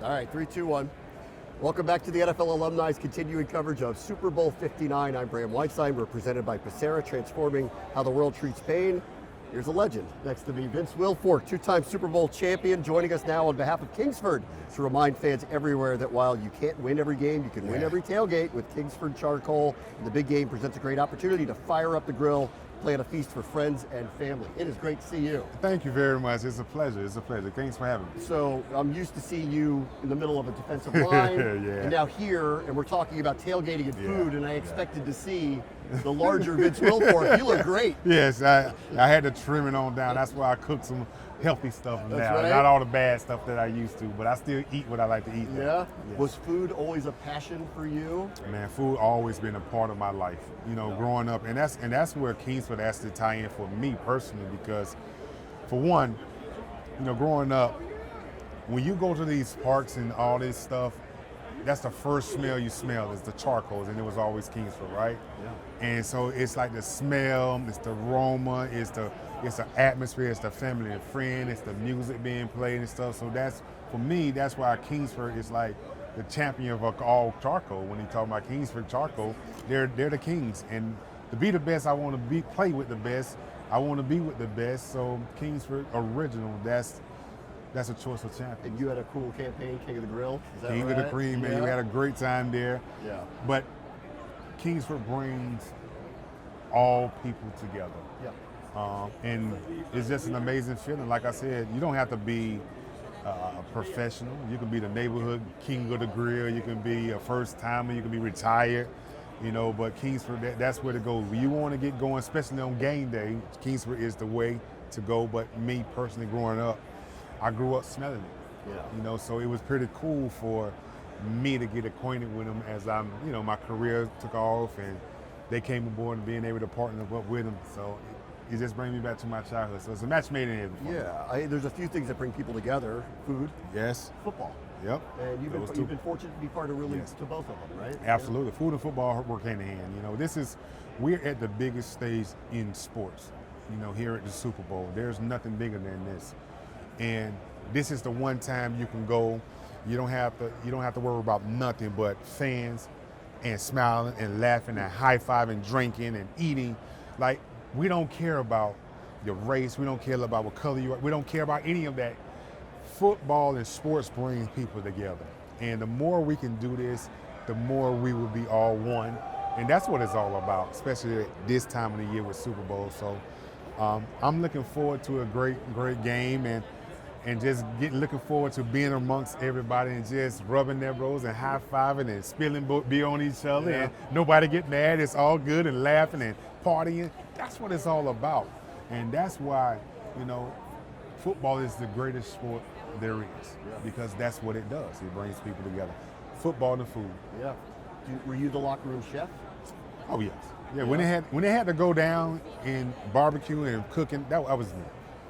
All right, 3, 2, 1. Welcome back to the NFL Alumni's continuing coverage of Super Bowl 59. I'm Bram Weinstein. We're presented by Pacera, transforming how the world treats pain. Here's a legend next to me, Vince Wilfork, two-time Super Bowl champion, joining us now on behalf of Kingsford to remind fans everywhere that while you can't win every game, you can win every tailgate with Kingsford Charcoal. And the big game presents a great opportunity to fire up the grill, plan a feast for friends and family. It is great to see you. Thank you very much. It's a pleasure. It's a pleasure. Thanks for having me. So I'm used to seeing you in the middle of a defensive line, and now here, and we're talking about tailgating and food, and I expected to see the larger Vince Wilfork. You look great. Yes, I had to trim it on down. That's why I cooked some healthy stuff now. Right. Not all the bad stuff that I used to, but I still eat what I like to eat. Yeah? Was food always a passion for you? Man, food always been a part of my life. You know, growing up, and that's where Kingsford has to tie in for me personally, because for one, you know, growing up, when you go to these parks and all this stuff, that's the first smell you smell is the charcoals, and it was always Kingsford, right? Yeah. And so it's like the smell, it's the aroma, it's the atmosphere, it's the family and friend, it's the music being played and stuff. So that's, for me, that's why Kingsford is like the champion of all charcoal. When you talk about Kingsford charcoal, they're the kings. And to be the best, I want to play with the best. I want to be with the best. So Kingsford original, that's a choice of champion. And you had a cool campaign, King of the Grill. Is that King right? of the Cream, man. We had a great time there. Yeah. But Kingsford brings all people together. Yeah. And it's just an amazing feeling. Like I said, you don't have to be a professional. You can be the neighborhood king of the grill. You can be a first timer. You can be retired. You know, but Kingsford, that's where to go. When you want to get going, especially on game day, Kingsford is the way to go. But me personally, growing up, I grew up smelling it. Yeah. You know, so it was pretty cool for me to get acquainted with them as my career took off and they came aboard and being able to partner up with them. So it just brings me back to my childhood. So it's a match made in heaven. Yeah, there's a few things that bring people together: food, Yes. football. Yep. And you've been fortunate to be part of to both of them, right? Absolutely. Food and football work hand in hand. You know, we're at the biggest stage in sports. You know, here at the Super Bowl, there's nothing bigger than this. And this is the one time you can go. You don't have to worry about nothing but fans and smiling and laughing and high-fiving, drinking and eating. Like, we don't care about your race. We don't care about what color you are. We don't care about any of that. Football and sports bring people together. And the more we can do this, the more we will be all one. And that's what it's all about, especially at this time of the year with Super Bowl. So I'm looking forward to a great game and just looking forward to being amongst everybody and just rubbing their bros and high-fiving and spilling beer on each other and nobody get mad. It's all good and laughing and partying. That's what it's all about. And that's why, you know, football is the greatest sport there is because that's what it does. It brings people together. Football and food. Yeah. Were you the locker room chef? Oh, yes. Yeah, when they had to go down and barbecue and cooking, that was me.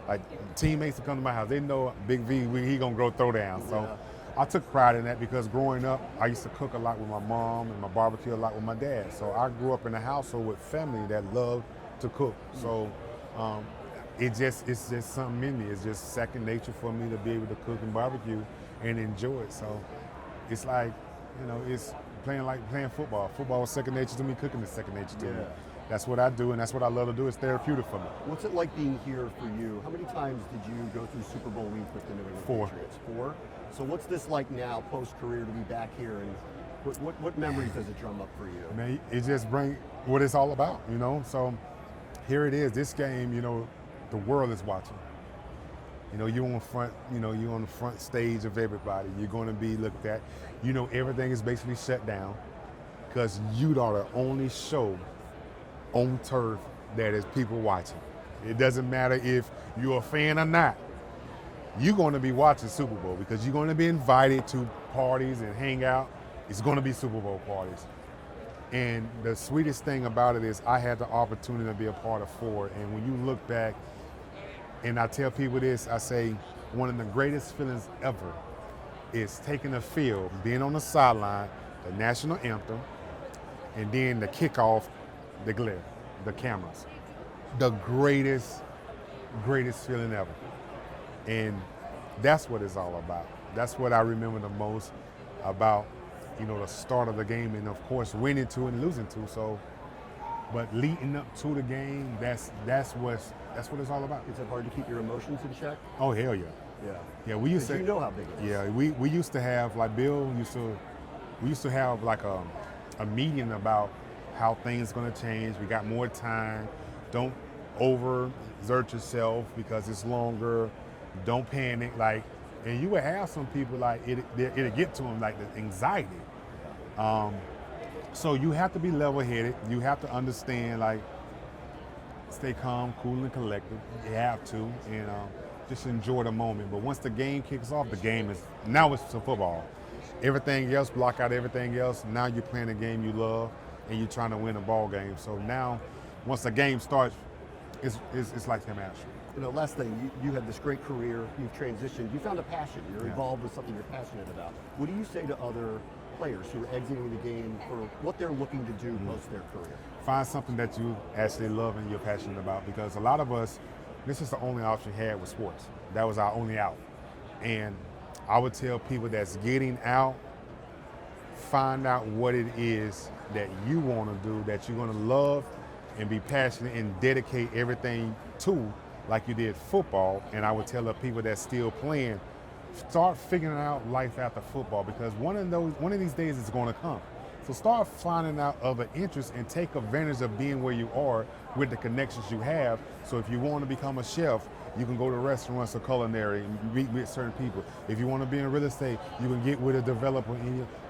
Like, teammates to come to my house, they know Big V, he gonna go throw down. So I took pride in that because growing up, I used to cook a lot with my mom and my barbecue a lot with my dad. So I grew up in a household with family that loved to cook. So it's just something in me. It's just second nature for me to be able to cook and barbecue and enjoy it. So it's like, you know, it's playing football. Football is second nature to me, cooking is second nature to me. That's what I do, and that's what I love to do. It's therapeutic for me. What's it like being here for you? How many times did you go through Super Bowl week with the New England 4. Patriots? 4? So what's this like now, post-career, to be back here, and what memories does it drum up for you? Man, it just brings what it's all about, you know? So here it is, this game, you know, the world is watching. You know, you're on the front stage of everybody. You're going to be looked at. You know, everything is basically shut down because you are the only show on turf that is people watching. It doesn't matter if you're a fan or not. You're going to be watching Super Bowl because you're going to be invited to parties and hang out. It's going to be Super Bowl parties. And the sweetest thing about it is I had the opportunity to be a part of 4. And when you look back, and I tell people this, I say one of the greatest feelings ever is taking the field, being on the sideline, the national anthem, and then the kickoff, the glare, the cameras. The greatest feeling ever. And that's what it's all about. That's what I remember the most about, the start of the game, and of course winning to and losing to. So, but leading up to the game, that's what it's all about. Is it hard to keep your emotions in check? Oh hell yeah. Yeah. Yeah, we used to. You know how big it is. Yeah, we used to have, like Bill we used to have like a meeting about how things going to change. We got more time. Don't overexert yourself because it's longer. Don't panic. And you would have some people it'll get to them, like the anxiety. So you have to be level-headed. You have to understand, stay calm, cool, and collected. You have to, and just enjoy the moment. But once the game kicks off, now it's football. Everything else, block out everything else. Now you're playing a game you love, and you're trying to win a ball game. So now, once the game starts, it's like him action. Last thing, you had this great career. You've transitioned. You found a passion. You're involved with something you're passionate about. What do you say to other players who are exiting the game for what they're looking to do post their career? Find something that you actually love and you're passionate about, because a lot of us, this is the only option we had with sports. That was our only out. And I would tell people that's getting out, find out what it is that you want to do, that you're going to love and be passionate and dedicate everything to, like you did football. And I would tell the people that's still playing, start figuring out life after football, because one of these days it's going to come. So start finding out other interests and take advantage of being where you are with the connections you have. So if you want to become a chef, you can go to restaurants or culinary and meet with certain people. If you want to be in real estate, you can get with a developer.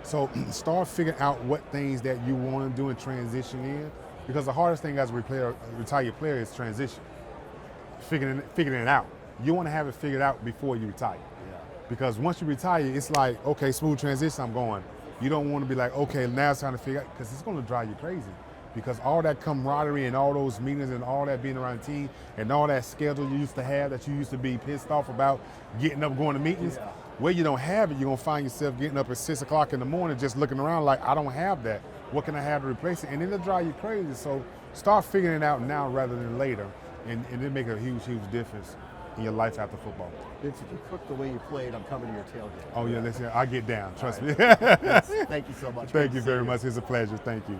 So start figuring out what things that you want to do and transition in, because the hardest thing as a retired player is transition, figuring it out. You want to have it figured out before you retire. Yeah. Because once you retire, it's like, okay, smooth transition, I'm going. You don't want to be like, okay, now it's time to figure out, because it's going to drive you crazy. Because all that camaraderie and all those meetings and all that being around the team and all that schedule you used to have that you used to be pissed off about getting up, going to meetings, where you don't have it, you're going to find yourself getting up at 6 o'clock in the morning just looking around like, I don't have that. What can I have to replace it? And it'll drive you crazy. So start figuring it out now rather than later. And it'll make a huge, huge difference in your life after football. Vince, if you cook the way you played, I'm coming to your tailgate. Oh yeah, listen, I get down, trust me. Thank you so much. Thank you very much. It's a pleasure. Thank you.